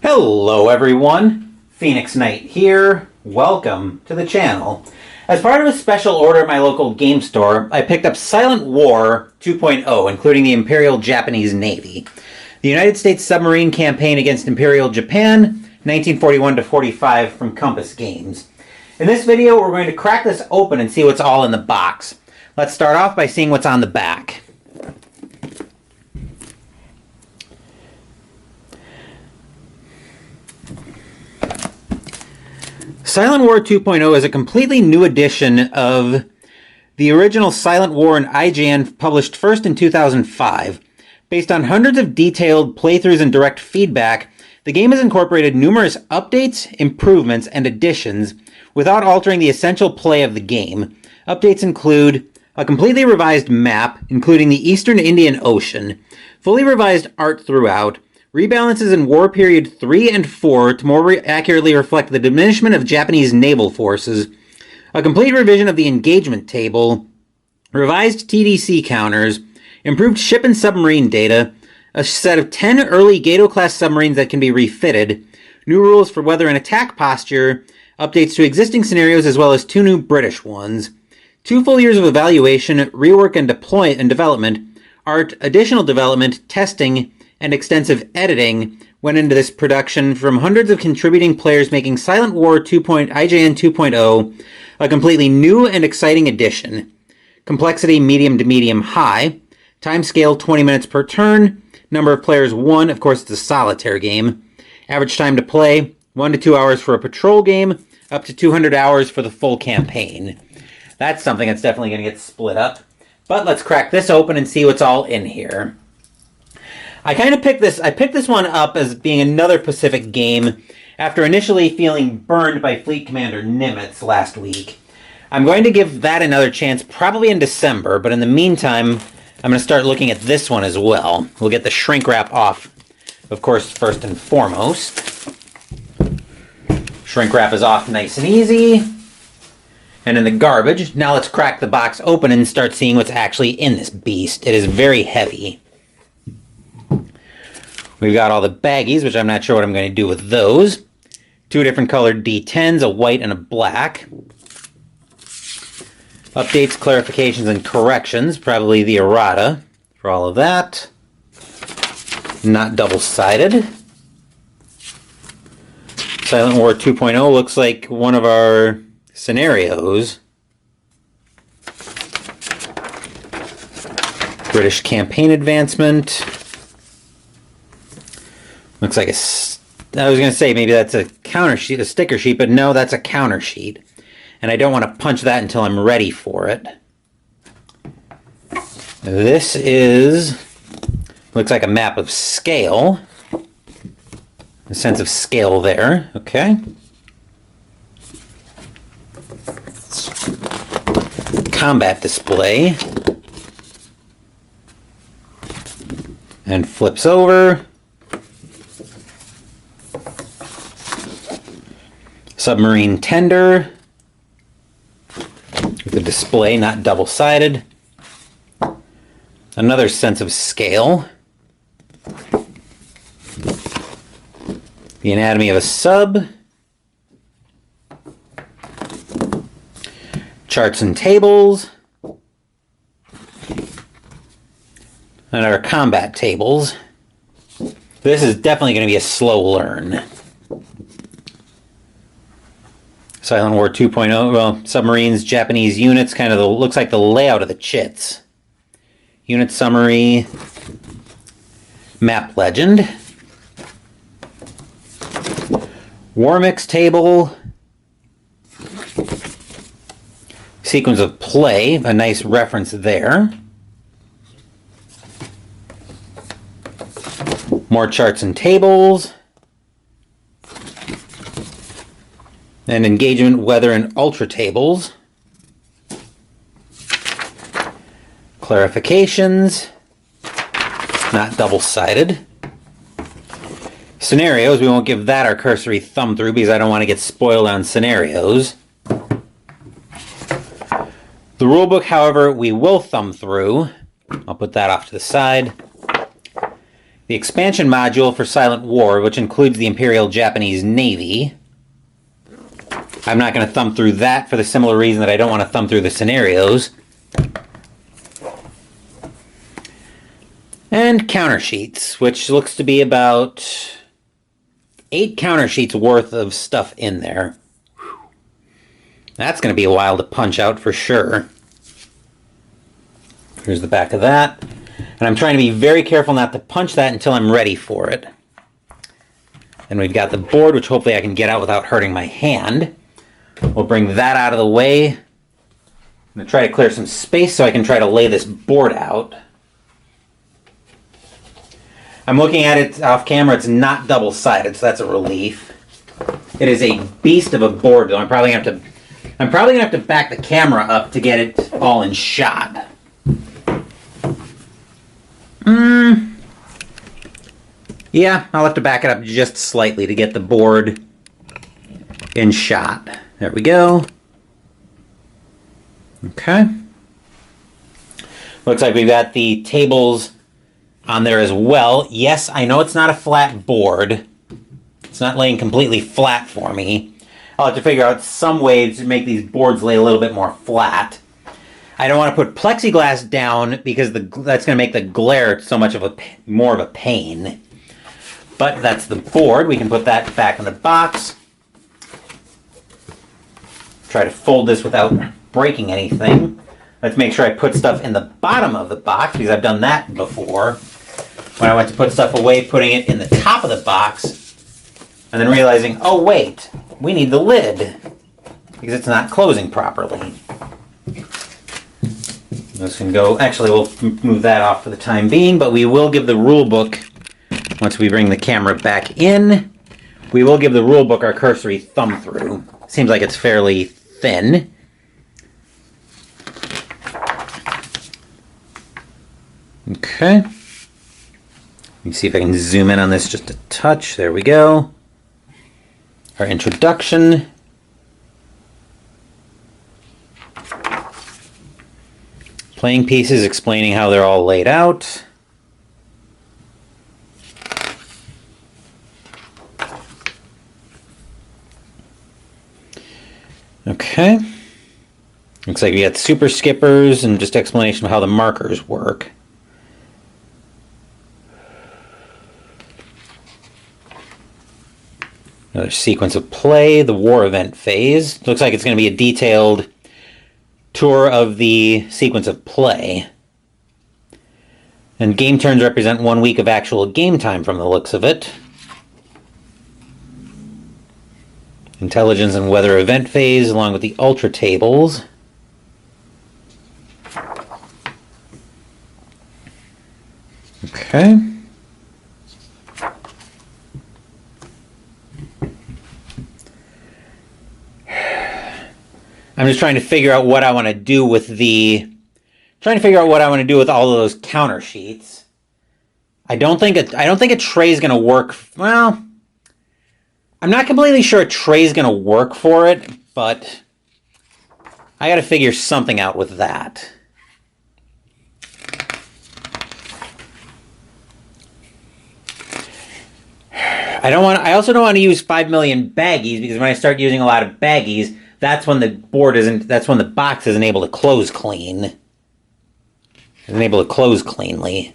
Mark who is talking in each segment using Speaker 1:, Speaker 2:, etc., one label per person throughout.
Speaker 1: Hello everyone, Phoenix Knight here. Welcome to the channel. As part of a special order at my local game store, I picked up Silent War 2.0, including the Imperial Japanese Navy. The United States submarine campaign against Imperial Japan, 1941-45 from Compass Games. In this video, we're going to crack this open and see what's all in the box. Let's start off by seeing what's on the back. Silent War 2.0 is a completely new edition of the original Silent War in IGN, published first in 2005. Based on hundreds of detailed playthroughs and direct feedback, the game has incorporated numerous updates, improvements, and additions without altering the essential play of the game. Updates include a completely revised map, including the Eastern Indian Ocean, fully revised art throughout, rebalances in War Period 3 and 4 to more accurately reflect the diminishment of Japanese naval forces, a complete revision of the engagement table, revised TDC counters, improved ship and submarine data, a set of 10 early Gato-class submarines that can be refitted, new rules for weather and attack posture, updates to existing scenarios as well as 2 new British ones, 2 full years of evaluation, rework and development, art, additional development, testing, and extensive editing went into this production from hundreds of contributing players, making Silent War IGN 2.0 a completely new and exciting addition. Complexity medium to medium high, time scale 20 minutes per turn, number of players 1, of course it's a solitaire game, average time to play 1 to 2 hours for a patrol game, up to 200 hours for the full campaign. That's something that's definitely going to get split up. But let's crack this open and see what's all in here. I picked this one up as being another Pacific game after initially feeling burned by Fleet Commander Nimitz last week. I'm going to give that another chance probably in December, but in the meantime, I'm going to start looking at this one as well. We'll get the shrink wrap off, of course, first and foremost. Shrink wrap is off nice and easy. And in the garbage. Now let's crack the box open and start seeing what's actually in this beast. It is very heavy. We've got all the baggies, which I'm not sure what I'm going to do with those. 2 different colored D10s, a white and a black. Updates, clarifications, and corrections. Probably the errata for all of that. Not double-sided. Silent War 2.0 looks like one of our scenarios. British campaign advancement. Looks like I was going to say maybe that's a counter sheet, a sticker sheet, but no, that's a counter sheet. And I don't want to punch that until I'm ready for it. This looks like a map of scale. A sense of scale there, okay. Combat display. And flips over. Submarine tender with the display not double-sided. Another sense of scale. The anatomy of a sub. Charts and tables. And our combat tables. This is definitely going to be a slow learn. Silent War 2.0, well, submarines, Japanese units, kind of looks like the layout of the chits. Unit summary, map legend, war mix table, sequence of play, a nice reference there. More charts and tables. And engagement, weather, and ultra tables. Clarifications. Not double-sided. Scenarios, we won't give that our cursory thumb through because I don't want to get spoiled on scenarios. The rulebook, however, we will thumb through. I'll put that off to the side. The expansion module for Silent War, which includes the Imperial Japanese Navy. I'm not going to thumb through that for the similar reason that I don't want to thumb through the scenarios. And counter sheets, which looks to be about 8 counter sheets worth of stuff in there. That's going to be a while to punch out for sure. Here's the back of that. And I'm trying to be very careful not to punch that until I'm ready for it. And we've got the board, which hopefully I can get out without hurting my hand. We'll bring that out of the way. I'm going to try to clear some space so I can try to lay this board out. I'm looking at it off camera. It's not double-sided, so that's a relief. It is a beast of a board, though. I'm probably going to have to back the camera up to get it all in shot. Yeah, I'll have to back it up just slightly to get the board in shot. There we go. Okay. Looks like we've got the tables on there as well. Yes, I know it's not a flat board. It's not laying completely flat for me. I'll have to figure out some ways to make these boards lay a little bit more flat. I don't want to put plexiglass down because that's going to make the glare so much of more of a pain. But that's the board. We can put that back in the box. Try to fold this without breaking anything. Let's make sure I put stuff in the bottom of the box because I've done that before. When I went to put stuff away, putting it in the top of the box and then realizing, oh wait, we need the lid because it's not closing properly. This can go, actually we'll move that off for the time being, but we will give the rule book, once we bring the camera back in, we will give the rule book our cursory thumb through. Seems like it's fairly thin. Okay. Let me see if I can zoom in on this just a touch. There we go. Our introduction. Playing pieces explaining how they're all laid out. Okay. Looks like we got super skippers and just explanation of how the markers work. Another sequence of play, the war event phase. Looks like it's going to be a detailed tour of the sequence of play. And game turns represent 1 week of actual game time from the looks of it. Intelligence and weather event phase along with the ultra tables. Okay. I'm just trying to figure out what I want to do with all of those counter sheets. I don't think a tray is going to work. Well, I'm not completely sure a tray is going to work for it, but I got to figure something out with that. I also don't want to use 5 million baggies because when I start using a lot of baggies, that's when the box isn't able to close clean. Isn't able to close cleanly.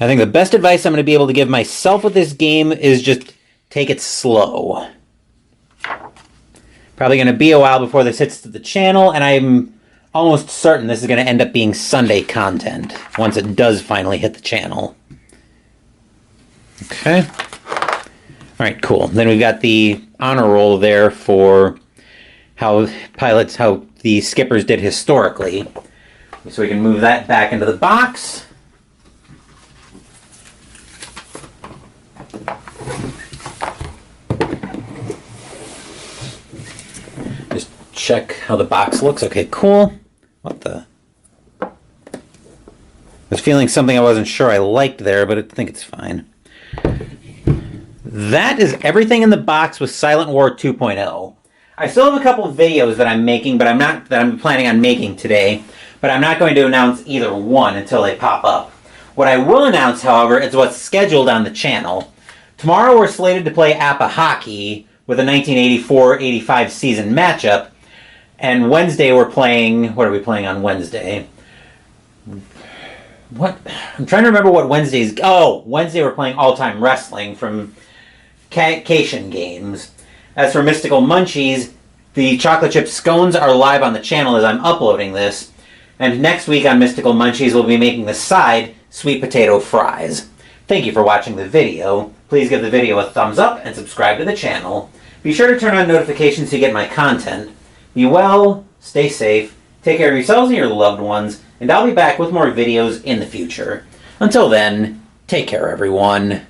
Speaker 1: I think the best advice I'm going to be able to give myself with this game is just take it slow. Probably going to be a while before this hits to the channel, and I'm almost certain this is going to end up being Sunday content once it does finally hit the channel. Okay. All right, cool. Then we've got the honor roll there for how the skippers did historically. So we can move that back into the box. Just check how the box looks. Okay, cool. What the? was feeling something I wasn't sure I liked there, but I think it's fine. That is everything in the box with Silent War 2.0. I still have a couple of videos that I'm making, but that I'm planning on making today, but I'm not going to announce either one until they pop up. What I will announce, however, is what's scheduled on the channel. Tomorrow we're slated to play Appa Hockey with a 1984-85 season matchup, and Wednesday we're playing... What are we playing on Wednesday? What? I'm trying to remember what Wednesday's... Oh, Wednesday we're playing All Time Wrestling from Cation Games. As for Mystical Munchies, the chocolate chip scones are live on the channel as I'm uploading this. And next week on Mystical Munchies, we'll be making the side sweet potato fries. Thank you for watching the video. Please give the video a thumbs up and subscribe to the channel. Be sure to turn on notifications so you get my content. Be well, stay safe, take care of yourselves and your loved ones, and I'll be back with more videos in the future. Until then, take care everyone.